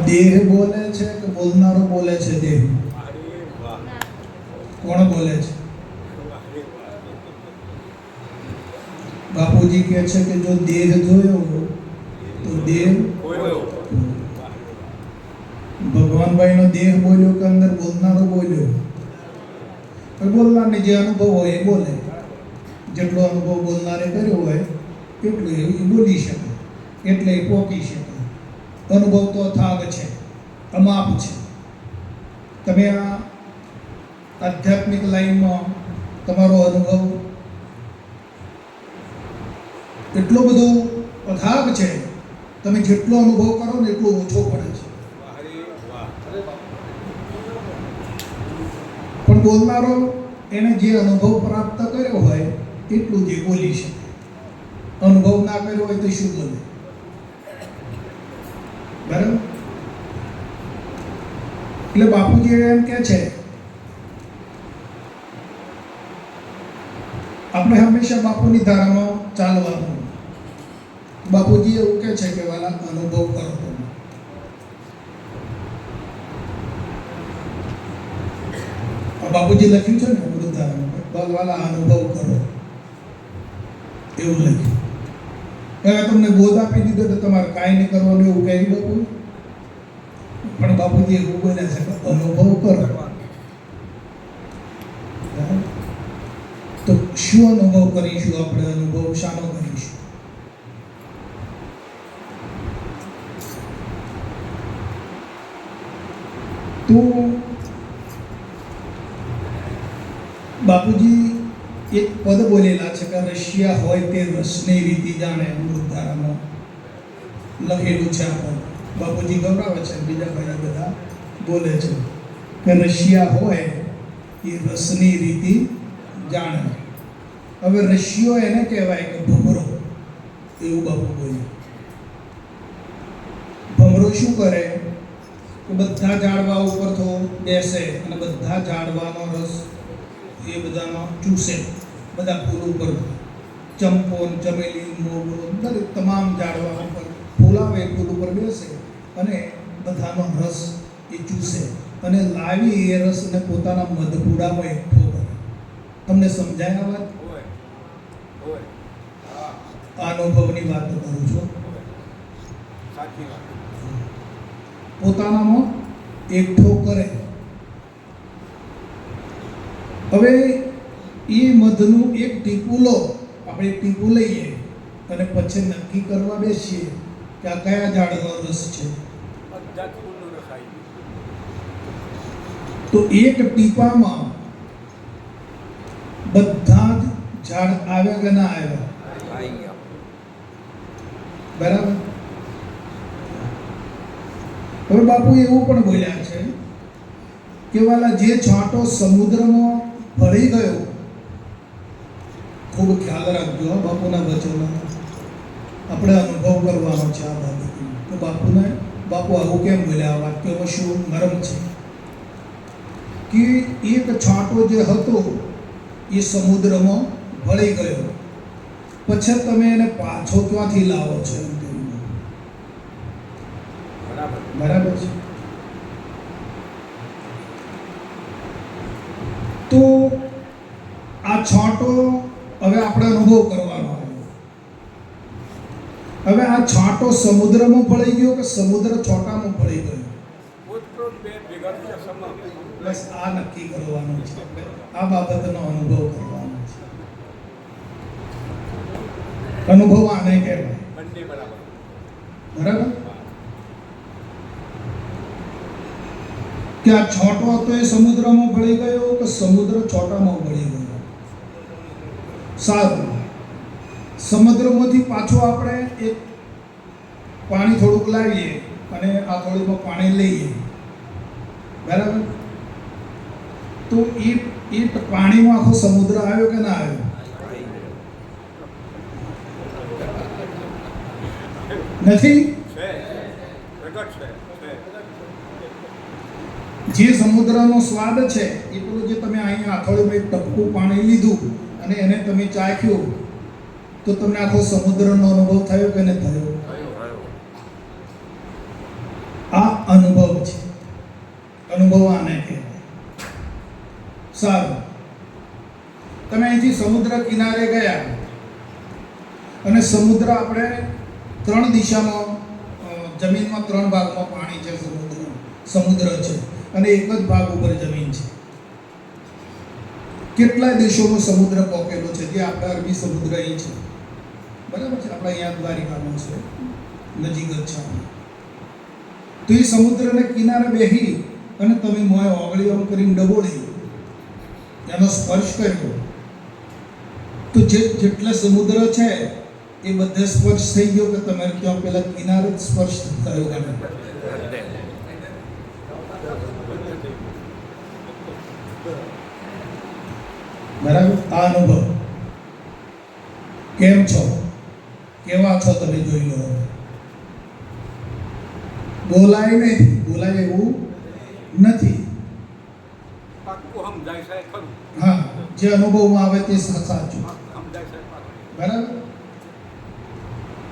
દેહ બોલે છે કે બોલનારો બોલે છે? દેહ કોણ બોલે છે? બાપુજી કહે છે કે જો દેહ જોયો તો દેહ ભગવાનભાઈ નો દેહ બોલ્યો કે અંદર બોલનારો બોલ્યો? બોલનારને જે અનુભવ હોય એ બોલે. જેટલો અનુભવ બોલનારે કર્યો હોય એટલું એ બોલી શકે, એટલે એ પોકી શકે. અનુભવ તો અથાગ છે, અમાપ છે. તમે આ આધ્યાત્મિક લાઈનમાં તમારો અનુભવ એટલો બધો અથાગ છે, તમે જેટલો અનુભવ કરો ને એટલો ઓછો પડે છે. પણ બોલનારો એને જે અનુભવ પ્રાપ્ત કર્યો હોય એટલું જ બોલી શકે. અનુભવ ના કર્યો હોય તો શું બોલે? બરાબર? એટલે બાપુજી એમ કે છે આપણે હંમેશા બાપુની ધારામાં ચાલવાનું. બાપુજી એવું કહે છે કે વાલા અનુભવ કરો. બાપુજી લખ્યું છે ને વૃદ્ધારામાં, વાલા અનુભવ કરો એવું લખ્યું. હવે તમને બોધ આપી દીધો તો તમારે કાંઈ નહીં કરવાનું એવું કહી બાપુ. પણ બાપુજી એવું બોલ્યા છે કે અનુભવ કરો. તો શું અનુભવ કરીશું આપણે? અનુભવ શાનો કરીશું? તો બાપુજી એક પદ બોલેલા છે કે રશિયા હોય તે રસની રીતિ જાણે. વૃદ્ધારામાં લખેલું છે આ પદ. બાપુજી ગૌરાવે છે, બીજા ભાઈ બધા બોલે છે કે રશિયા હોય એ રસની રીતિ જાણે. હવે રશિયો એને કહેવાય કે ભમરો, એવું બાપુ બોલે. ભમરો શું કરે કે બધા ઝાડવા ઉપર તો બેસે અને બધા ઝાડવાનો રસ એ બધાનો ચૂસે. બધા ફૂલ ઉપર, ચંપો, ચમેલી, મોગરો, દરેક તમામ ઝાડવા ઉપર ફૂલ આવે, ફૂલ ઉપર બેસે અને બધાનો રસ એ ચૂસે અને લાવી એ રસને પોતાના મધપુડામાં એકઠો કરે. તમને સમજાય આ વાત? અનુભવની વાત કરું છું. પોતાનામાં એકઠો કરે. હવે એ મધનું એક ટીપું લો, આપણે એક ટીપું લઈએ અને પછી નક્કી કરવા બેસીએ કે આ કયા ઝાડનો રસ છે. તો એક ટીપામાં બધા જ ઝાડ આવ્યા કે ના આવ્યા? બરાબર. હવે બાપુ એવું પણ બોલ્યા છે કે વાલા જે છાંટો સમુદ્રમાં ભળી ગયો, ખૂબ ખ્યાલ રાખજો બાપુના વચનો, આપણે અનુભવ કરવાનો છે આ બાબત. તો બાપુ આવું કેમ બોલ્યા? આ વાક્યમાં શું મરમ છે કે એક છાંટો જે હતો એ સમુદ્રમાં ભળી ગયો, પછી તમે એને પાછો ક્યાંથી લાવો છો? બરાબર છે. તો આ છાંટો હવે આપણે અનુભવ કરવાનો. હવે આ છાંટો સમુદ્રમાં ભળી ગયો કે સમુદ્ર છોટામાં ભળી ગયો? બસ આ નક્કી કરવાનું છે. આ બાબતનો અનુભવ કરવાનો છે. અનુભવ આને કહેવાય. બરાબર? કે આ છોટો હતો એ સમુદ્રમાં ભળી ગયો કે સમુદ્ર છોટામાં ભળી ગયો? સારું, સમુદ્રમાંથી પાછો આપણે એક પાણી થોડુંક લાવીએ અને આ થોડીમાં પાણી લઈએ. બરાબર? તો એ પાણીમાં આખો સમુદ્ર આવ્યો કે ના આવ્યો? નથી? જે સમુદ્રનો સ્વાદ છે એ પેલું જે તમે અહીંયા આથોડીમાં એક ટપકું પાણી લીધું અને એને તમે ચાખ્યું તો તમને આખો સમુદ્રનો અનુભવ થયો કે ન થયો? આ અનુભવ આને કહેવાય. સારું, તમે અહીંથી સમુદ્ર કિનારે ગયા અને સમુદ્ર આપણે 3 દિશામાં, જમીનમાં 3 ભાગમાં પાણી છે, સમુદ્ર છે અને એક જ ભાગ ઉપર જમીન છે. કેટલા દેશોનો સમુદ્ર પોકેલો છે, જે આપણા અરબી સમુદ્ર અહીં છે, બરાબર છે, આપણા અહીંયા દ્વારિકામાં છે, નજીક જ છે. તો એ સમુદ્રને કિનારે બેસી અને તમે મોય ઓગળી આમ કરીને ડબોળી એનો સ્પર્શ કર્યો, તો જેટલા સમુદ્ર છે એ બધે સ્પર્શ થઈ ગયો કે તમારે ક્યાં પેલા કિનારે જ સ્પર્શ થયો ગણે? બરાબર. આ અનુભવ કેમ છો, કેવા છો તમે જોઈ લો. બોલાય નહીં, બોલાય એવું નથી. હા, જે અનુભવમાં આવે તે સાચું. બરાબર.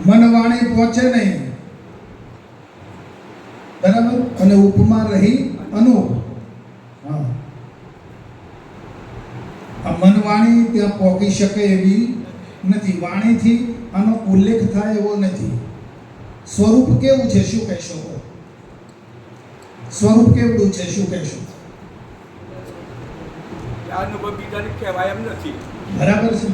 મન વાણી પહોંચે નહીં, બરાબર, અને ઉપમા રહી અનુ. હા, આ મન વાણી ત્યાં પહોંચી શકે એવી નથી. વાણીથી આનો ઉલ્લેખ થાય એવો નથી. સ્વરૂપ કેવું છે, શું કહેશો? સ્વરૂપ કેવું છે, શું કહેશો? અનુભવ બીજાને કહેવાય એમ નથી. બરાબર છે.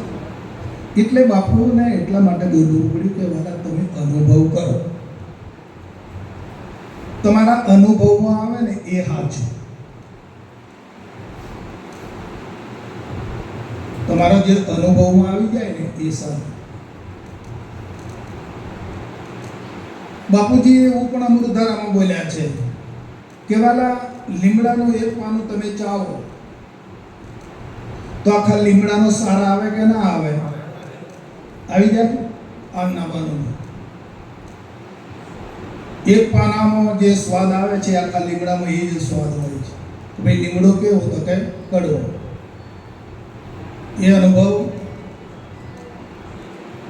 એટલે બાપુને એટલા માટે બોલવું પડ્યું કે વાલા તમે અનુભવ કરો. તમારા અનુભવમાં આવે ને એ સાચું. તમારો જે અનુભવમાં આવી જાય ને એ સાચું. બાપુજી એવું પણ અમૃતધારામાં બોલ્યા છે કે વાલા લીમડાનું એક પાનું તમે ચાવો તો આખા લીમડાનો સારા આવે કે ના આવે? આવી જાય. આમ નાવાનું એક પાનામાં જે સ્વાદ આવે છે આખા લીમડામાં એ જ સ્વાદ હોય છે. તો ભાઈ લીમડો કેવો? તો કે કડવો. એ અનુભવ,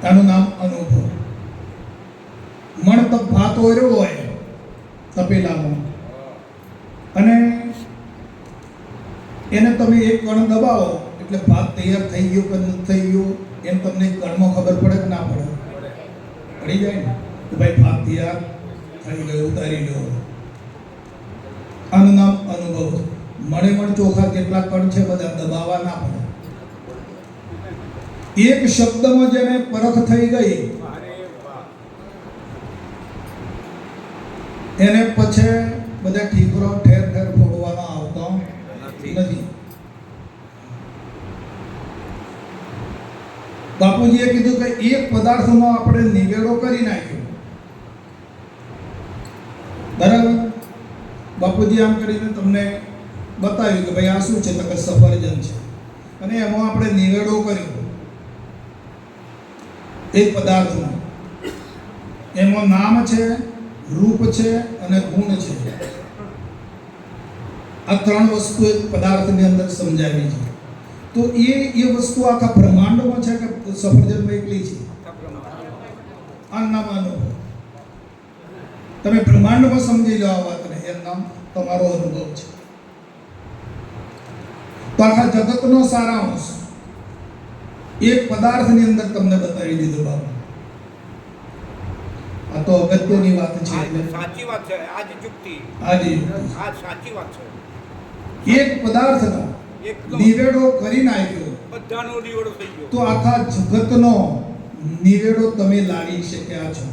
આનું નામ અનુભવ. મણ તો ભાત ઓર્યો હોય તપેલામાં અને એને તમે એક કણ દબાવો એટલે ભાત તૈયાર થઈ ગયો કે નથી થઈ ગયો એમ તમને કણમાં ખબર પડે કે ના પડે? પડી જાય ને. તો ભાઈ ભાત તૈયાર થઈ ગયો, ઉતારી લો. આનું નામ અનુભવ. મણ ચોખા કેટલા કણ છે બધા દબાવવા ના પડે. એક શબ્દમાં જેને પરખ થઈ ગઈ એને પછી બધા ઠીકરો ઠેર ઠેર ફોડવાનો આવતો નથી. બાપુજીએ કીધું કે એક પદાર્થનો આપણે નિવેડો કરી નાખ્યો. બરાબર. બાપુજી આમ કરીને તમને બતાવ્યું કે ભાઈ આ શું છે? તો કે સફરજન છે. અને એમાં આપણે નિવેડો કર્યો એક પદાર્થનો. એમાં નામ છે, રૂપ છે અને ગુણ છે. આ 3 વસ્તુ એક પદાર્થની અંદર સમજાવી છે. તો એ વસ્તુ આખા બ્રહ્માંડમાં છે કે સફરજનમાં એકલી છે? આ નામ અનુભવ. તમે બ્રહ્માંડમાં સમજી લો આ વાતને, એમ નામ તમારો અનુભવ છે. તો આખા જગતનો સારાંશ એક પદાર્થની અંદર તમને બતાવી દીધો બાબા. આ તો અગત્યની વાત છે. સાચી વાત છે. આજ યુક્તિ, આ સાચી વાત છે. એક પદાર્થનો નિવેડો કરી નાખ્યો, બધાનો નિવેડો થઈ ગયો. તો આખા જગતનો નિવેડો તમે લાવી શક્યા છો.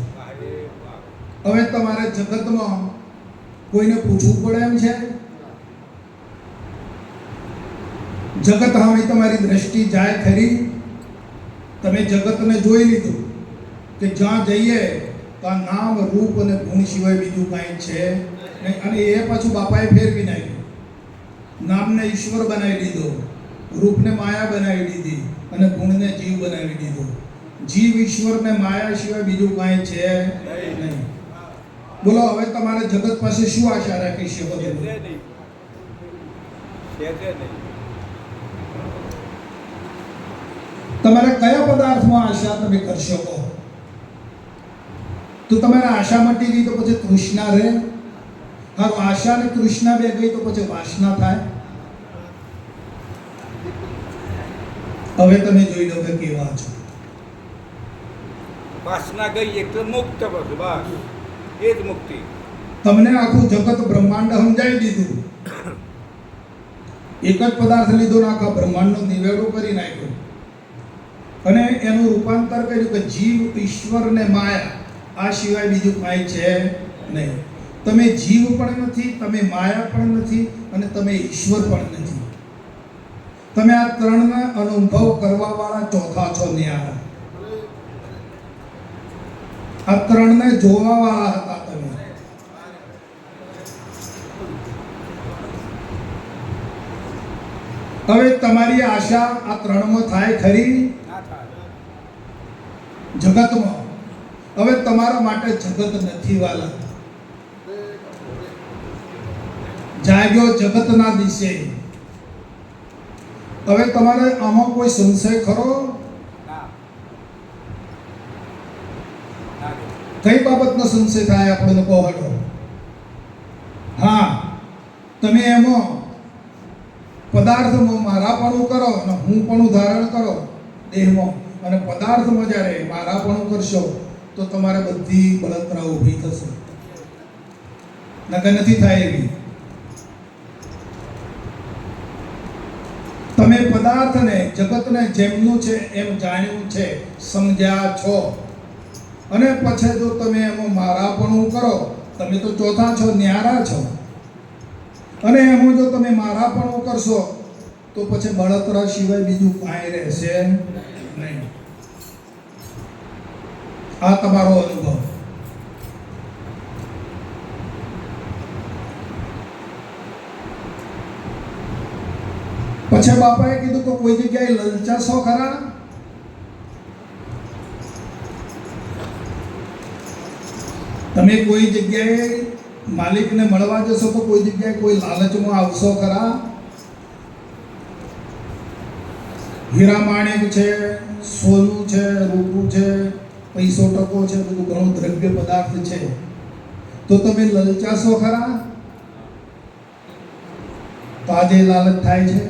હવે તમારે જગતમાં કોઈને પૂછવું પડે એમ છે? જગત સામે તમારી દ્રષ્ટિ જાય ખરી? તમે જગતને જોઈ લીધું કે જ્યાં જઈએ તો આ નામ, રૂપ અને ગુણ સિવાય બીજું કાંઈ છે નહીં. અને એ પાછું બાપાએ ફેરવી નાખ્યું. નામને ઈશ્વર બનાવી દીધો, રૂપને માયા બનાવી દીધી અને ગુણને જીવ બનાવી દીધો. જીવ, ઈશ્વર ને માયા સિવાય બીજું કાંઈ છે નહીં. બોલો હવે તમારે જગત પાસે શું આશા રાખી શકો? તમારે કયા પદાર્થમાં આશા તમે કરી શકો? તો તમારે આશા મટી ગઈ તો પછી તૃષ્ણા રહે? હારું, આશા અને તૃષ્ણા બે ગઈ તો પછી વાસના થાય. હવે તમે જોઈ લો કે કેવા છો. વાસના ગઈ એટલે મુક્ત બસ બસ એ જ મુક્તિ. તમને આખું જગત બ્રહ્માંડ સમજાવી દીધું. એક જ પદાર્થ લીધો ને આખા બ્રહ્માંડનો નિવેડો કરી નાખ્યો અને એનું રૂપાંતર કર્યું કે જીવ, ઈશ્વર ને માયા, આ સિવાય બીજું કાંઈ છે નહીં. તમે જીવ પણ નથી, તમે માયા પણ નથી અને તમે ઈશ્વર પણ નથી. તમે આ ત્રણના અનુભવ કરવા વાળા ચોથા છો ન્યારા. આ ત્રણને જોવા વાળા હતા તમે. હવે તમારી આશા આ ત્રણમાં થાય ખરી? ના થાય. જગતમાં. હવે તમારા માટે જગત નથી વાલા. જાગ્યો જગતના દિશે. હવે તમારે આમાં કોઈ સંશય ખરો? ના. ના રે. કઈ બાબતનો સંશય થાય આપણને કહો હટો. હા, તમે એમાં પદાર્થમાં મારાપણું કરો અને હું પણ ધારણ કરો દેહમાં, અને પદાર્થમાં જ્યારે મારાપણું કરશો તો તમારે બધી બળતરા ઊભી થશે. નકર નથી થાય એવી. તમે પદાર્થને, જગતને જેમનું છે એમ જાણ્યું છે, સમજ્યા છો, અને પછી જો તમે એમાં મારાપણું કરો, તમે તો ચોથા છો, ન્યારા છો, અને એમાં જો તમે મારાપણું કરશો તો પછી બળતરા સિવાય બીજું કાંઈ રહેશે નહીં. આ તમારો અનુભવ. પછી બાપાએ કીધું તો કોઈ જગ્યાએ લલચાશો ખરા? તમે કોઈ જગ્યાએ માલિકને મળવા જશો તો કોઈ જગ્યાએ કોઈ લાલચમાં આવશો ખરા? હીરા માણેક છે, સોનું છે, રૂપું છે, પૈસો ટકો છે, બધું ઘણું દ્રવ્ય પદાર્થ છે, તો તમે લલચાશો ખરા? તો આજે લાલચ થાય છે.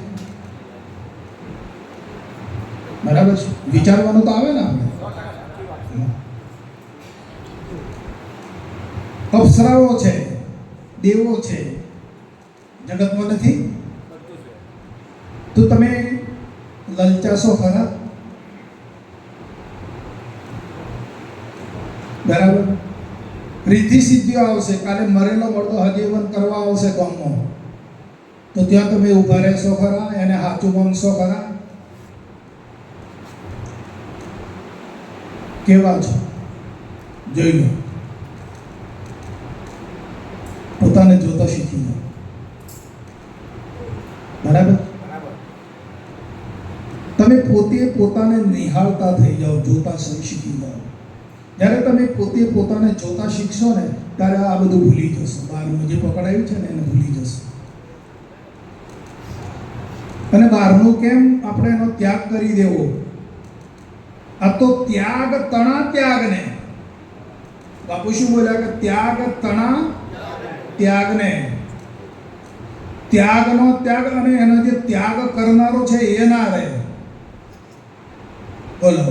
બરાબર છે. વિચારવાનું તો આવે ને આપણે. અપ્સરાઓ છે, દેવો છે, જગતમાં નથી? બધું છે. તો તમે લલચાશો ખરા? બરાબર. રીતિ સિદ્ધિઓ આવશે. કાલે મરેલો મળતો હજીવન કરવા આવશે ગામમાં, તો ત્યાં તમે ઊભા રહેશો ખરા? એને હાચું માનશો ખરા? કેવા છો જોઈ લો. પોતાને જોતા શીખી જાઓ. બરાબર. બરાબર. તમે પોતે પોતાને નિહાળતા થઈ જાઓ, જોતા શીખી જાઓ. જ્યારે તમે પોતે પોતાને જોતા શીખશો ને ત્યારે આ બધું ભૂલી જશો. બહારનું જે પકડાયું છે ને એને ભૂલી જશો. અને બહારનું કેમ આપણે એનો ત્યાગ કરી દેવો? આ તો ત્યાગ તણા ત્યાગને. બાપુ શું બોલ્યા કે ત્યાગ તણા ત્યાગને. ત્યાગનો ત્યાગ, અને એનો જે ત્યાગ કરનારો છે એ ના રહે. બોલો.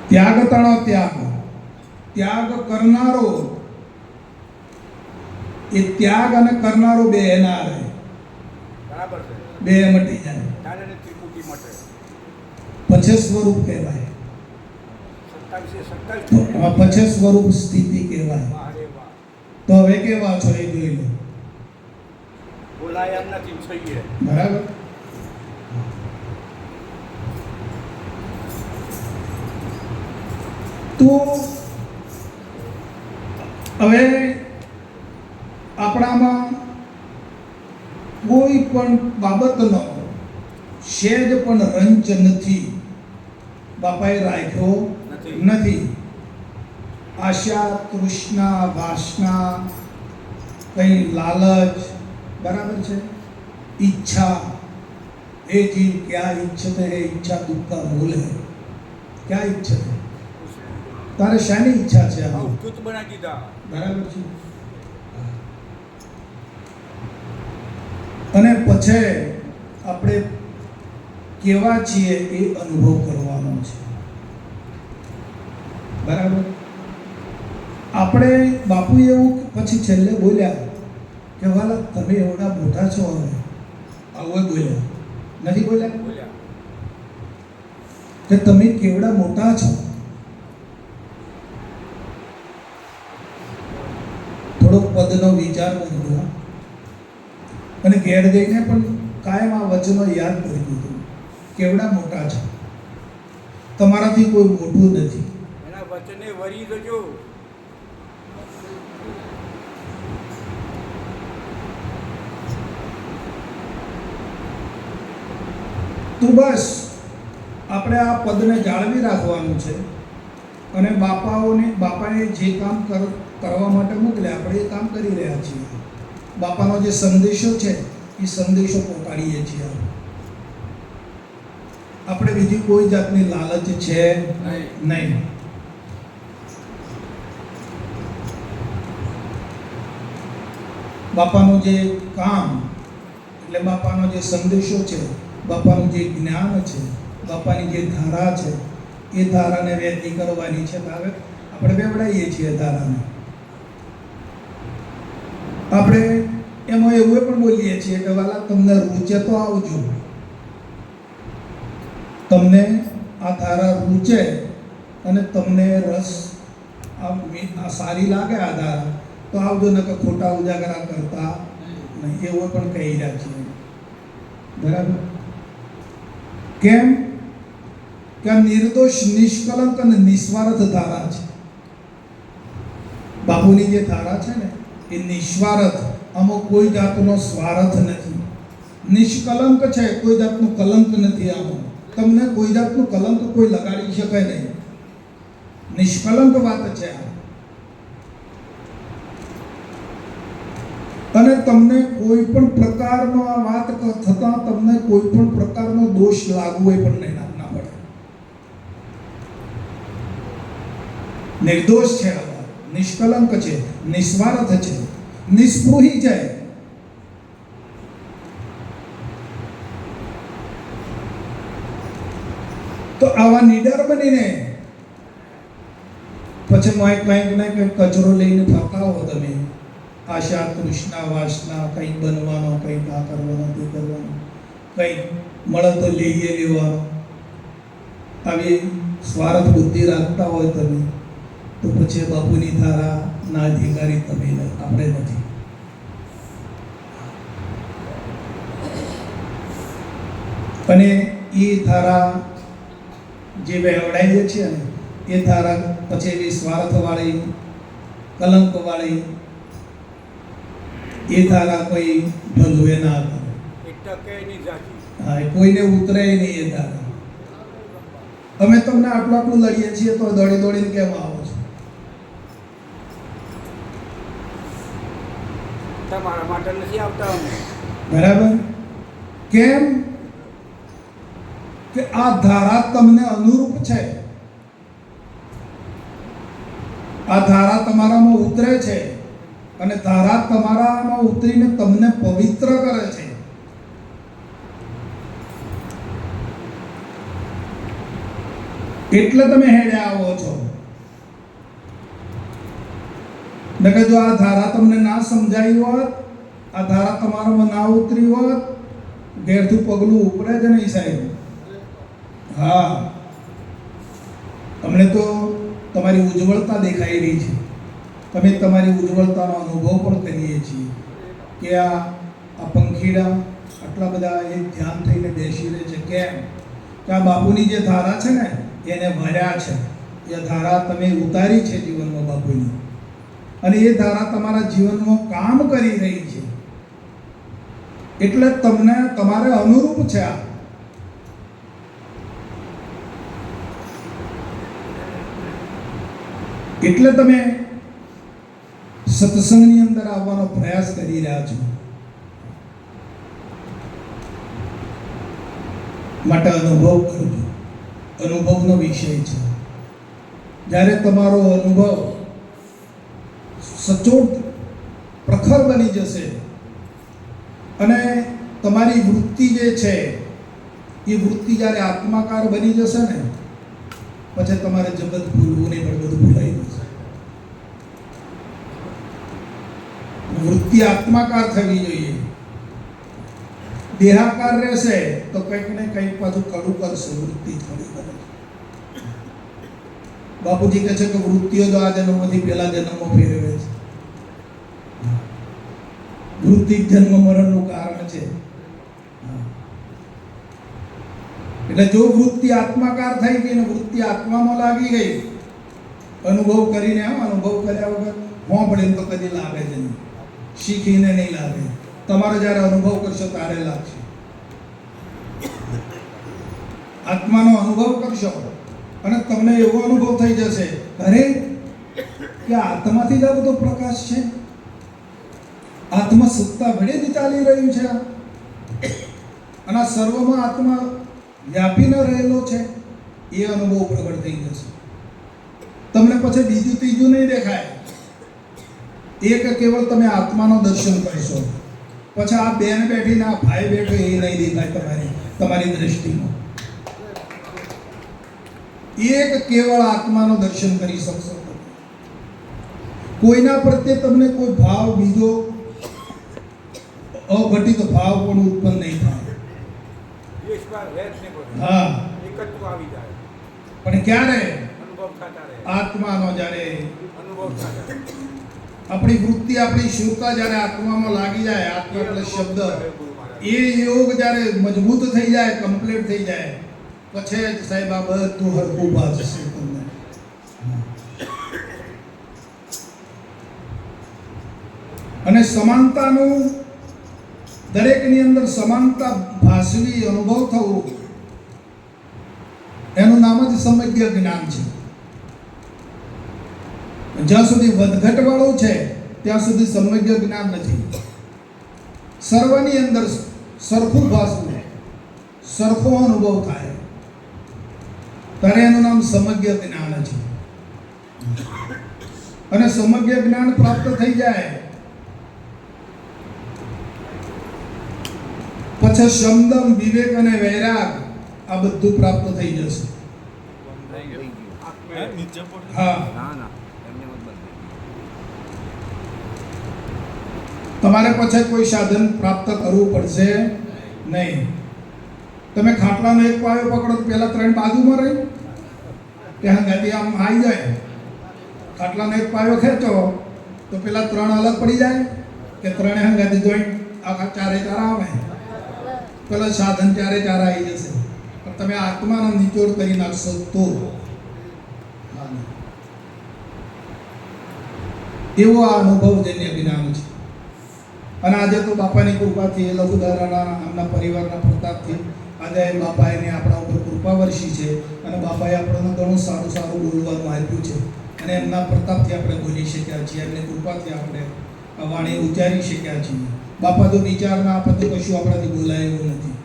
ત્યાગ તણો ત્યાગ. ત્યાગ કરનારો, એ ત્યાગ અને કરનારો બે ના રહે. બરાબર છે. બે મટી જાય. ત્યારે ને ત્રિપુટી મટે. પછી સ્વરૂપ કહેવાય. 27 પછી સ્વરૂપ સ્થિતિ કહેવાય. વાહ રે વાહ. તો હવે કેવા છો એ જોઈ લો. બોલાય એમ નથી થઈએ. બરાબર. તો હવે આપણામાં કોઈ પણ બાબતનો સેજ પણ રંચ નથી. બાપાએ રાખ્યો નથી. આશા, તૃષ્ણા, વાસના, કઈ લાલચ, બરાબર છે, ઈચ્છા. એ જીવ ક્યાં ઈચ્છતે હે ઈચ્છા દુઃખ કા મૂલ હે. ક્યાં ઈચ્છતે? તારે શાની ઈચ્છા છે? અવધૂત બનાવી દીધા. બરાબર છે. અને પછી આપણે કેવા છીએ એ અનુભવ કરવાનો છે. બરાબર. આપણે બાપુ એવું પછી છેલ્લે બોલ્યા કે વાલા તમે એવડા મોટા છો, હવે આવું બોલ્યા નથી બોલ્યા બોલ્યા કે તમે કેવડા મોટા છો. થોડોક પદનો વિચાર કરજો અને ઘેર જઈને પણ કાયમ આ વચનો યાદ કરી દીધું. કેવડા મોટા છો, તમારાથી કોઈ મોટું નથી. એના વચને વરી જજો. તો બસ આપણે આ પદને જાળવી રાખવાનું છે અને બાપાને જે કામ કરવા માટે મોકલ્યા આપણે એ કામ કરી રહ્યા છીએ. બાપાનો જે સંદેશો છે એ સંદેશો પહોંચાડીએ છીએ. આપણે બીજી કોઈ જાતની લાલચ છે નહીં. બાપાનું જે કામ એટલે બાપાનો જે સંદેશો છે, બાપાનું જે જ્ઞાન છે, બાપાની જે ધારા છે એ ધારાને વ્યક્તિ કરવાની છે. હવે આપણે બેવડાઈએ છીએ ધારાને. આપણે એમાં એવું પણ બોલીએ છીએ કે વાલા તમને રૂચે તો આવજો, તમને આ ધારા રૂચે અને તમને રસ આ સારી લાગે આ ધારા તો આવજો, ન કે ખોટા ઉજાગરા કરતા નહીં. એવું પણ કહી રહ્યા છીએ. બરાબર. કેમ કે આ નિર્દોષ, નિષ્કલંક અને નિસ્વાર્થ ધારા છે. બાપુની જે ધારા છે ને એ નિસ્વાર્થ, આમાં કોઈ જાતનો સ્વાર્થ નથી. નિષ્કલંક છે, કોઈ જાતનું કલંક નથી. આમાં તમને કોઈ જાતનું કલંક કોઈ લગાડી શકે નહીં. નિષ્કલંક વાત છે આ. અને તમને કોઈ પણ પ્રકારનો આ વાત થતા તમને કોઈ પણ પ્રકારનો દોષ લાગવો એ પણ નહીં ના પડે. નિર્દોષ છે આ વાત, નિષ્કલંક છે, નિસ્વાર્થ છે, નિસ્પૃહી છે. તો આવા નીડર બનીને પછી કંઈક ને કંઈક કચરો લઈને ફરતા હો તમે. આશા, તૃષ્ણા, વાસના, કંઈક બનવાનો, કંઈક આ કરવાનો, તે કરવાનો, કંઈક મળે તો લઈએ લેવાનો, આવી સ્વાર્થ બુદ્ધિ રાખતા હોય તમે તો પછી બાપુની ધારા ના અધિકારી તમે આપણે નથી. અને એ ધારા જે વહેવડાઈએ છીએ ને એ ધારા પછી એવી સ્વાર્થવાળી, કલંકવાળી એ ધારા કોઈ ભલવે ના કરે. એક ટકે નહીં જાતી. હા, એ કોઈને ઉતરે નહીં એ ધારા. અમે તમને આટલું આટલું લડીએ છીએ તો દોડી દોડીને કેમ આવો છો? તમારા માટે નથી આવતા અમે. બરાબર. કેમ કે આ ધારા તમને અનુરૂપ છે. આ ધારા તમારામાં ઉતરે છે અને ધારા તમારામાં ઉતરીને તમને પવિત્ર કરે છે. એટલે તમે હેડે આવો છો. નકર જો આ ધારા તમને ના સમજાઈ હોત, આ ધારા તમારામાં ના ઉતરી હોત, ઘેરથી પગલું ઉપડે જ નહીં સાહેબ. હા, અમને તો તમારી ઉજ્જવળતા દેખાઈ રહી છે. તમે તમારી ઉજ્જવળતાનો અનુભવ પણ કરીએ છીએ કે આ પંખીડા આટલા બધા એ ધ્યાન થઈને બેસી રહે છે. કેમ કે આ બાપુની જે ધારા છે ને એને ભર્યા છે. એ ધારા તમે ઉતારી છે જીવનમાં બાપુની, અને એ ધારા તમારા જીવનમાં કામ કરી રહી છે. એટલે તમને તમારે અનુરૂપ છે આ. એટલે તમે સત્સંગની અંદર આવવાનો પ્રયાસ કરી રહ્યા છો. માટે અનુભવ કરજો. અનુભવનો વિષય છે. જ્યારે તમારો અનુભવ સચોટ પ્રખર બની જશે અને તમારી વૃત્તિ જે છે એ વૃત્તિ જ્યારે આત્માકાર બની જશે ને પછી તમારે જગત ભૂલવું નહીં પણ બધું ભૂલાઈ જશે. વૃત્તિ આત્માકાર થવી જોઈએ. દેહાકાર રહેશે તો કંઈક ને કંઈક પાછું કડું કરશે. વૃત્તિ થોડી કરે. બાપુજી કહે છે કે વૃત્તિઓ તો આ જન્મમાંથી પેલા જન્મમાં ફેરવે છે. વૃત્તિ જન્મ મરણનું કારણ છે. એટલે જો વૃત્તિ આત્માકાર થઈ ગઈ ને વૃત્તિ આત્મામાં લાગી ગઈ, અનુભવ કરીને અનુભવ કર્યા વગર હોંભળીને તો કદી લાગે જ નહીં, શીખીને નહીં લાગે. તમારે જ્યારે અનુભવ કરશો ત્યારે લાગશે. આત્માનો અનુભવ કરશો અને તમને એવો અનુભવ થઈ જશે, અરે કે આત્માથી જ આ બધો પ્રકાશ છે, આત્મા સત્તા વડે જ ચાલી રહ્યું છે અને આ સર્વમાં આત્મા વ્યાપીને રહેલો છે. એ અનુભવ પ્રગટ થઈ જશે. તમને પછી બીજું ત્રીજું નહીં દેખાય. એક કેવળ તમે આત્માનો દર્શન કરશો. પછી આ બેન બેઠીને આ ભાઈ બેઠો એ નહીં દેખાય તમારી દ્રષ્ટિમાં. એક કેવળ આત્માનો દર્શન કરી શકશો. કોઈના પ્રત્યે તમને કોઈ ભાવ બીજો અઘટિત ભાવ પણ ઉત્પન્ન નહીં થાય. હા, એકત્વ આવી જાય. પણ ક્યારે? અનુભવ થતા રહે. આત્માનો જ્યારે અનુભવ થતા રહે. આપણી વૃત્તિ આપણી શુરતા જ્યારે આત્મામાં લાગી જાય, આત્મા એટલે શબ્દ, એ યોગ જ્યારે મજબૂત થઈ જાય, કમ્પ્લીટ થઈ જાય, પછી જ સાહેબ આ બધું હરખું ભાજશે તમને. અને સમાનતાનું દરેકની અંદર સમાનતા ભાસવી, અનુભવ થવું, એનું નામ જ સમગ્ર જ્ઞાન છે. જ્યાં સુધી વધઘટ વાળું છે ત્યાં સુધી સમગ્ર જ્ઞાન નથી. સર્વની અંદર સરખું ભાસવું, સરખો અનુભવ થાય ત્યારે એનું નામ સમગ્ર જ્ઞાન છે. અને સમગ્ર જ્ઞાન પ્રાપ્ત થઈ જાય પછી શમદમ, વિવેક અને વૈરાગ આ બધું પ્રાપ્ત થઈ જશે. હા, તમારે પછી કોઈ સાધન પ્રાપ્ત કરવું પડશે નહીં. તમે ખાટલાનો એક પાયો પકડો તો પેલા ત્રણ બાજુમાં રહી કે હંગાથી આમ આવી જાય. ખાટલાનો એક પાયો ખેંચો તો પેલા ત્રણ અલગ પડી જાય કે ત્રણે હંગાથી જોઈન્ટ આખા ચારે ચાર આવે. પેલા સાધન ચારે ચાર આવી જશે. પણ તમે આત્માનો નિચોડ કરી નાખશો તો એવો આ અનુભવજન્ય જ્ઞાન છે. અને આજે તો બાપાની કૃપાથી, લઘુધારાના આમના પરિવારના પ્રતાપથી આજે બાપાએ આપણા ઉપર કૃપા વર્ષી છે અને બાપાએ આપણને ઘણું સારું સારું બોલવાનું આપ્યું છે અને એમના પ્રતાપથી આપણે બોલી શક્યા છીએ. એમની કૃપાથી આપણે આ વાણી ઉચ્ચારી શક્યા છીએ. બાપા તો વિચાર ના આપે તો કશું આપણાથી બોલાય એવું નથી.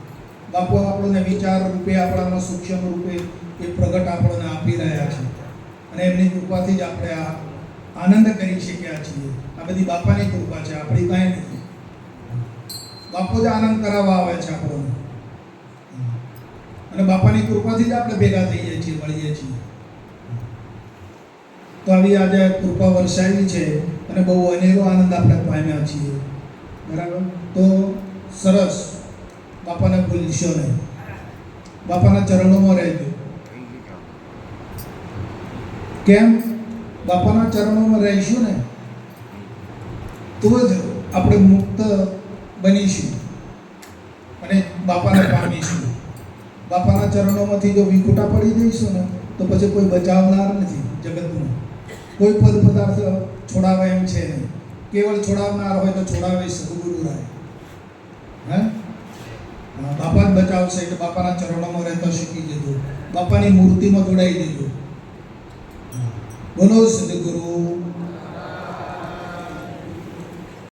બાપુ આપણને વિચાર રૂપે, આપણામાં સૂક્ષ્મ રૂપે એ પ્રગટ આપણને આપી રહ્યા છે અને એમની કૃપાથી જ આપણે આ આનંદ કરી શક્યા છીએ. આ બધી બાપાની કૃપા છે, આપણી કાંઈ નથી. બાપુ જ આનંદ કરાવવા આવે છે આપણને અને બાપાની કૃપાથી જ આપણે ભેગા થઈએ છીએ, મળીએ છીએ. તો આવી આજે કૃપા વરસાવી છે અને બહુ અનેરો આનંદ આપણે પામ્યા છીએ. બરાબર? તો સરસ. બાપાને ભૂલશો નહીં. બાપાના ચરણોમાં રહેજો. કેમ? બાપાના ચરણોમાં રહીશું ને તો જ આપણે મુક્ત બનીશું અને બાપાને પામીશું. બાપાના ચરણોમાંથી જો વિખૂટા પડી જઈશું ને તો પછી કોઈ બચાવનાર નથી જગતમાં. કોઈ પદ પદાર્થ છોડાવે એમ છે નહીં. કેવળ છોડાવનાર હોય તો છોડાવે સદગુરુ રાય. હે, બાપા જ બચાવશે. એટલે બાપાના ચરણોમાં રહેતા શીખી જજો. બાપાની મૂર્તિમાં જોડાઈ જજો. બોલો સદગુરુ